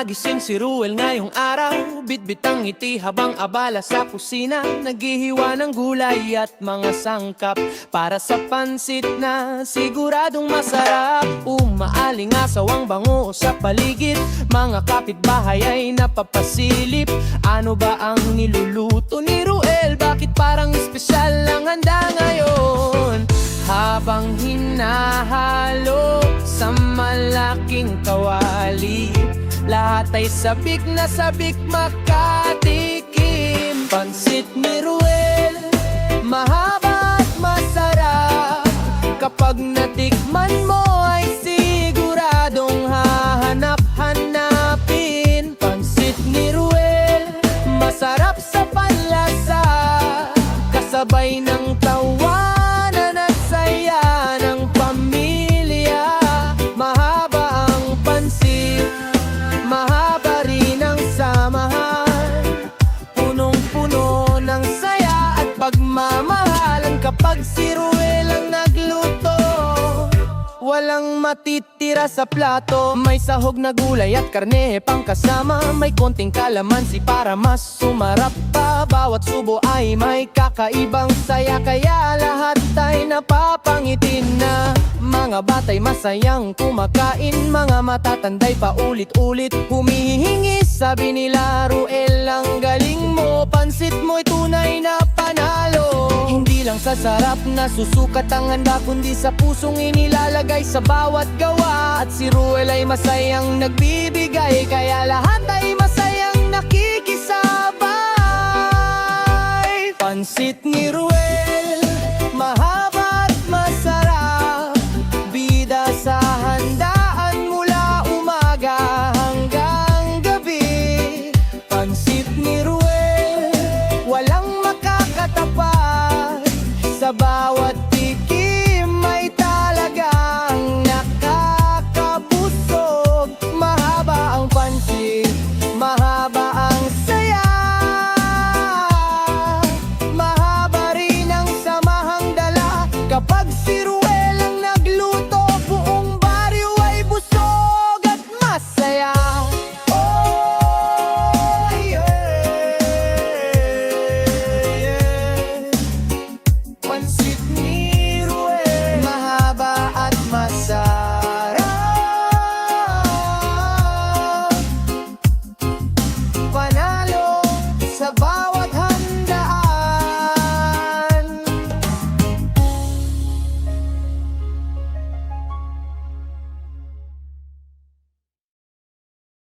Nagising si Ruel ngayong araw, bitbit ang ngiti habang abala sa kusina. Naghihiwa ng gulay at mga sangkap para sa pansit na siguradong masarap. Umaalingasaw ang bango sa paligid, mga kapitbahay ay napapasilip. Ano ba ang niluluto ni Ruel? Bakit parang espesyal ang handa ngayon? Habang hinahalo sa malaking kawali, lahat ay sabik na sabik makatikim. Pansit ni Ruel, mahaba at masarap. Kapag natikman mo ay siguradong hahanap-hanapin. Pansit ni Ruel, masarap sa panlasa, kasabay ng tawanan at saya ng pamilya. Mahaba ang pansit, mahaba rin ang samahan, punong-puno ng saya at pagmamahalan. Kapag si Ruel ang nagluto, walang matitira sa plato. May sahog na gulay at karne pang kasama, may konting kalamansi para mas sumarap pa. Bawat subo ay may kakaibang saya, kaya lahat ay napapangitin na. Mga batay masayang kumakain, mga matatanday pa ulit-ulit humihingi. Sabi nila, Ruel, ang galing mo, pansit mo'y tunay na panalo. Hindi lang sa sarap na susukat ang handa, kundi sa pusong inilalagay sa bawat gawa. At si Ruel ay masayang nagbibigay, kaya lahat ay masayang nakikisabay. Pansit ni Ruel,